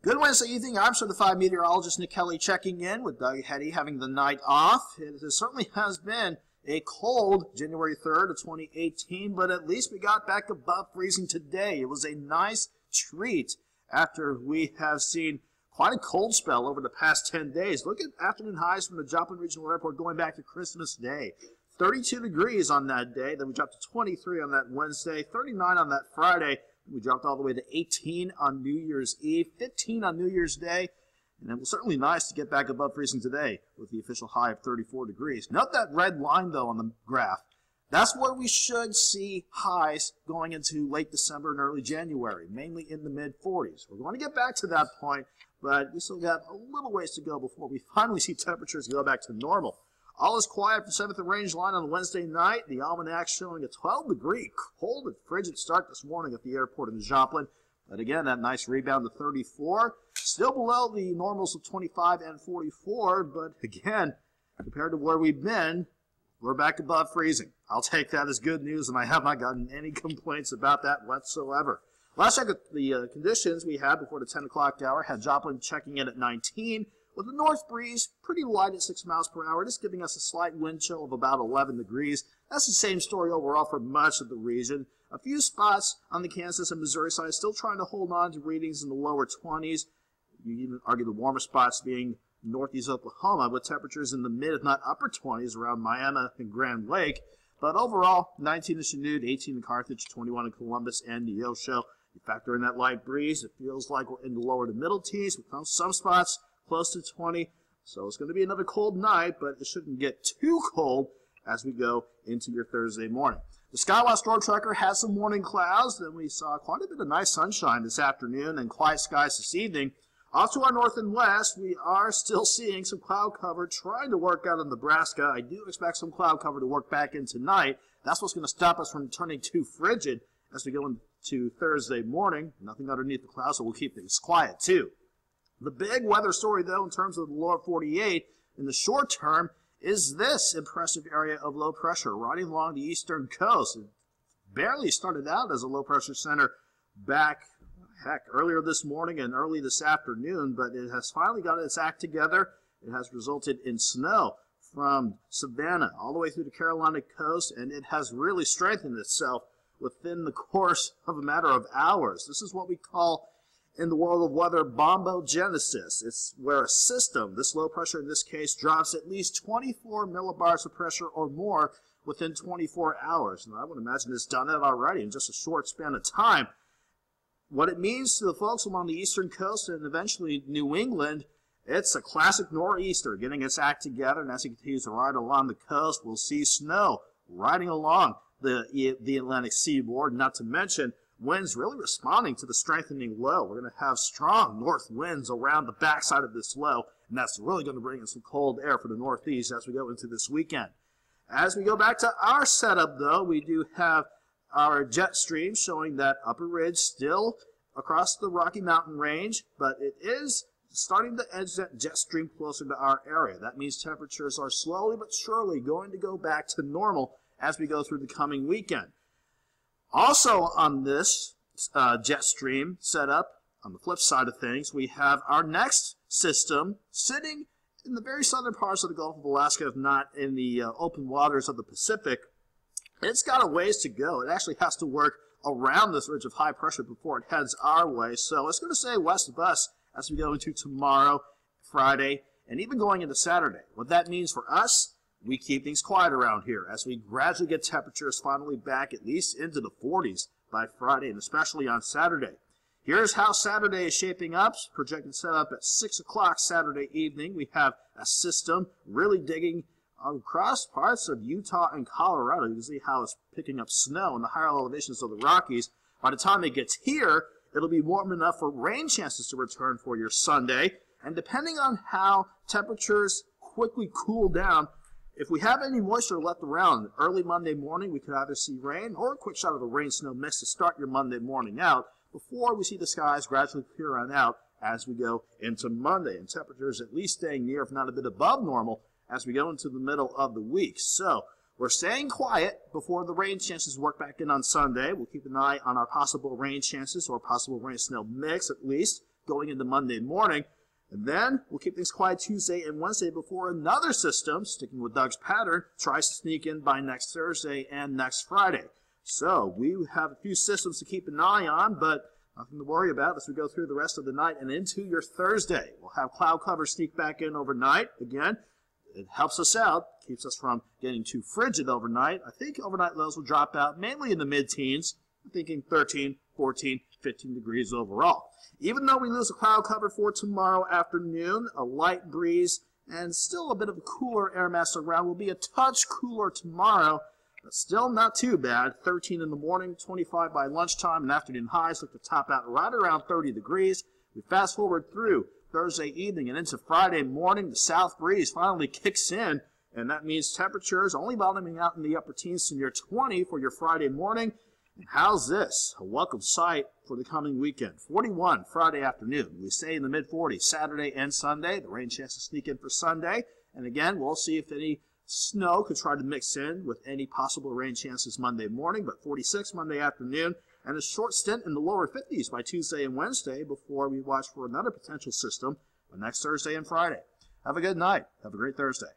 Good Wednesday evening. I'm certified meteorologist Nick Kelly checking in with Doug Hetty having the night off. It certainly has been a cold January 3rd of 2018, but at least we got back above freezing today. It was a nice treat after we have seen quite a cold spell over the past 10 days. Look at afternoon highs from the Joplin Regional Airport going back to Christmas Day. 32 degrees on that day. Then we dropped to 23 on that Wednesday, 39 on that Friday. We dropped all the way to 18 on New Year's Eve, 15 on New Year's Day, and it was certainly nice to get back above freezing today with the official high of 34 degrees. Note that red line, though, on the graph. That's where we should see highs going into late December and early January, mainly in the mid-40s. We're going to get back to that point, but we still got a little ways to go before we finally see temperatures go back to normal. All is quiet for 7th and Range line on Wednesday night. The almanac showing a 12-degree cold and frigid start this morning at the airport in Joplin. But again, that nice rebound to 34. Still below the normals of 25 and 44. But again, compared to where we've been, we're back above freezing. I'll take that as good news, and I have not gotten any complaints about that whatsoever. Last check at the conditions we had before the 10 o'clock hour had Joplin checking in at 19. With a north breeze, pretty light at 6 miles per hour, just giving us a slight wind chill of about 11 degrees. That's the same story overall for much of the region. A few spots on the Kansas and Missouri side still trying to hold on to readings in the lower 20s. You even argue the warmer spots being northeast Oklahoma with temperatures in the mid, if not upper 20s around Miami and Grand Lake. But overall, 19 in Chanute, 18 in Carthage, 21 in Columbus and Neosho. You factor in that light breeze, it feels like we're in the lower to middle teens with some spots close to 20, so it's going to be another cold night, but it shouldn't get too cold as we go into your Thursday morning. The Skywatch Storm Tracker has some morning clouds, then we saw quite a bit of nice sunshine this afternoon and quiet skies this evening. Off to our north and west, we are still seeing some cloud cover trying to work out in Nebraska. I do expect some cloud cover to work back in tonight. That's what's going to stop us from turning too frigid as we go into Thursday morning. Nothing underneath the clouds, so we'll keep things quiet too. The big weather story, though, in terms of the lower 48 in the short term is this impressive area of low pressure riding along the eastern coast. It barely started out as a low pressure center back, earlier this morning and early this afternoon, but it has finally got its act together. It has resulted in snow from Savannah all the way through the Carolina coast, and it has really strengthened itself within the course of a matter of hours. This is what we call in the world of weather, bombogenesis. It's where a system, this low pressure in this case, drops at least 24 millibars of pressure or more within 24 hours. And I would imagine it's done that already in just a short span of time. What it means to the folks along the eastern coast and eventually New England, it's a classic nor'easter getting its act together. And as it continues to ride along the coast, we'll see snow riding along the Atlantic seaboard, not to mention winds really responding to the strengthening low. We're going to have strong north winds around the backside of this low, and that's really going to bring in some cold air for the northeast as we go into this weekend. As we go back to our setup, though, we do have our jet stream showing that upper ridge still across the Rocky Mountain range, but it is starting to edge that jet stream closer to our area. That means temperatures are slowly but surely going to go back to normal as we go through the coming weekend. Also on this jet stream setup, on the flip side of things, we have our next system sitting in the very southern parts of the Gulf of Alaska, if not in the open waters of the Pacific. It's got a ways to go. It actually has to work around this ridge of high pressure before it heads our way. So it's going to stay west of us as we go into tomorrow, Friday, and even going into Saturday. What that means for us, we keep things quiet around here as we gradually get temperatures finally back at least into the 40s by Friday and especially on Saturday. Here's how Saturday is shaping up. Projected set up at 6 o'clock Saturday evening. We have a system really digging across parts of Utah and Colorado. You can see how it's picking up snow in the higher elevations of the Rockies. By the time it gets here, it'll be warm enough for rain chances to return for your Sunday. And depending on how temperatures quickly cool down, if we have any moisture left around early Monday morning, we could either see rain or a quick shot of a rain-snow mix to start your Monday morning out before we see the skies gradually clear on out as we go into Monday. And temperatures at least staying near, if not a bit above normal, as we go into the middle of the week. So we're staying quiet before the rain chances work back in on Sunday. We'll keep an eye on our possible rain chances or possible rain-snow mix at least going into Monday morning. And then we'll keep things quiet Tuesday and Wednesday before another system, sticking with Doug's pattern, tries to sneak in by next Thursday and next Friday. So we have a few systems to keep an eye on, but nothing to worry about as we go through the rest of the night and into your Thursday. We'll have cloud cover sneak back in overnight. Again, it helps us out, keeps us from getting too frigid overnight. I think overnight lows will drop out mainly in the mid-teens. I'm thinking 13, 14, 15 degrees overall. Even though we lose the cloud cover for tomorrow afternoon, a light breeze and still a bit of a cooler air mass around. Will be a touch cooler tomorrow, but still not too bad. 13 in the morning, 25 by lunchtime, and afternoon highs look to top out right around 30 degrees. We fast forward through Thursday evening and into Friday morning. The south breeze finally kicks in, and that means temperatures only bottoming out in the upper teens to near 20 for your Friday morning. And how's this? A welcome sight for the coming weekend. 41 Friday afternoon. We stay in the mid-40s Saturday and Sunday. The rain chances sneak in for Sunday. And again, we'll see if any snow could try to mix in with any possible rain chances Monday morning. But 46 Monday afternoon and a short stint in the lower 50s by Tuesday and Wednesday before we watch for another potential system on next Thursday and Friday. Have a good night. Have a great Thursday.